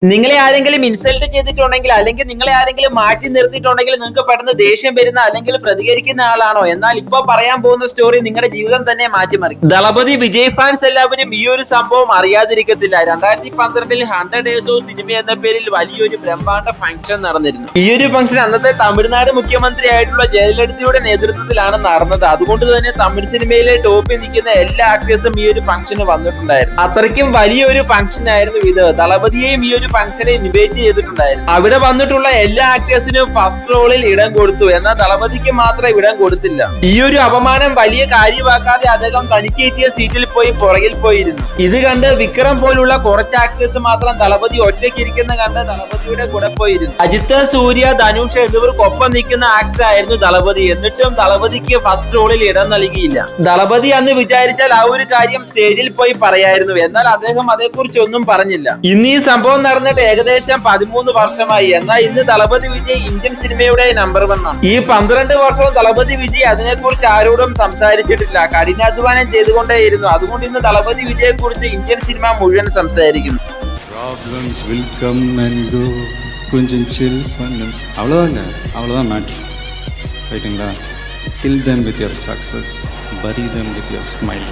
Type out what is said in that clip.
നിങ്ങളെ ആരെങ്കിലും ഇൻസൾട്ട് ചെയ്തിട്ടുണ്ടെങ്കിൽ അല്ലെങ്കിൽ നിങ്ങളെ ആരെങ്കിലും മാറ്റി നിർത്തിയിട്ടുണ്ടെങ്കിൽ നിങ്ങൾക്ക് പെട്ടെന്ന് ദേഷ്യം വരുന്ന അല്ലെങ്കിൽ പ്രതികരിക്കുന്ന ആളാണോ? എന്നാൽ ഇപ്പൊ പറയാൻ പോകുന്ന സ്റ്റോറി നിങ്ങളുടെ ജീവിതം തന്നെ മാറ്റിമറിക്കും. ദളപതി വിജയ് ഫാൻസ് എല്ലാവരും ഈ ഒരു സംഭവം അറിയാതിരിക്കത്തില്ല. 2012 100 Days of സിനിമ എന്ന പേരിൽ വലിയൊരു ബ്രഹ്മാണ്ഡ ഫംഗ്ഷൻ നടന്നിരുന്നു. ഈ ഒരു ഫംഗ്ഷൻ അന്നത്തെ തമിഴ്നാട് മുഖ്യമന്ത്രി ആയിട്ടുള്ള ജയലളിതയുടെ നേതൃത്വത്തിലാണ് നടന്നത്. അതുകൊണ്ട് തന്നെ തമിഴ് സിനിമയിലെ ടോപ്പിൽ നിൽക്കുന്ന എല്ലാ ആക്ടേഴ്സും ഈ ഒരു ഫംഗ്ഷന് വന്നിട്ടുണ്ടായിരുന്നു. അത്രയ്ക്കും വലിയൊരു ഫംഗ്ഷൻ ആയിരുന്നു ഇത്. ദളപതിയെയും ഈ ഒരു ഫംഗ്ഷനെ ഇൻവൈറ്റ് ചെയ്തിട്ടുണ്ടായിരുന്നു. അവിടെ വന്നിട്ടുള്ള എല്ലാ ആക്ടേഴ്സിനും ഫസ്റ്റ് റോളിൽ ഇടം കൊടുത്തു. എന്നാൽ ദളപതിക്ക് മാത്രം ഇടം കൊടുത്തില്ല. ഈ ഒരു അപമാനം വലിയ കാര്യമാക്കാതെ അദ്ദേഹം തനിക്ക് കിട്ടിയ സീറ്റിൽ പോയി പുറകിൽ പോയിരുന്നു. ഇത് കണ്ട് വിക്രം പോലുള്ള കുറച്ച് ആക്ടേഴ്സ് മാത്രം ദളപതി ഒറ്റയ്ക്കിരിക്കുന്ന കണ്ട് ദളപതിയുടെ കൂടെ പോയിരുന്നു. അജിത്ത്, സൂര്യ, ധനുഷ് എന്നിവർക്കൊപ്പം നിൽക്കുന്ന ആക്ടർ ആയിരുന്നു ദളപതി. എന്നിട്ടും ദളപതിക്ക് ഫസ്റ്റ് റോളിൽ ഇടം നൽകിയില്ല. ദളപതി അന്ന് വിചാരിച്ചാൽ ആ ഒരു കാര്യം സ്റ്റേജിൽ പോയി പറയായിരുന്നു. എന്നാൽ അദ്ദേഹം അതേക്കുറിച്ച് ഒന്നും പറഞ്ഞില്ല. ഇന്ന് ഈ സംഭവം നടന്നിട്ട് ഏകദേശം 13 വർഷമായി. എന്നാൽ ഇന്ന് ദളപതി വിജയ് ഇന്ത്യൻ സിനിമയുടെ നമ്പർ 1 ആണ്. ഈ 12 വർഷവും ദളപതി വിജയ് അതിനെക്കുറിച്ച് ആരോടും സംസാരിച്ചിട്ടില്ല. കഠിനാധ്വാനം ചെയ്തുകൊണ്ടേയിരുന്നു. അതുകൊണ്ട് ഇന്ന് ദളപതി വിജയെ കുറിച്ച് ഇന്ത്യൻ സിനിമ മുഴുവൻ സംസാരിക്കുന്നു. Problems will come and go. கொஞ்சம் chill பண்ணும். அவ்வளோதான் மேட்ரு. ரைட்டுங்களா? Kill them with your success. Bury them with your smile.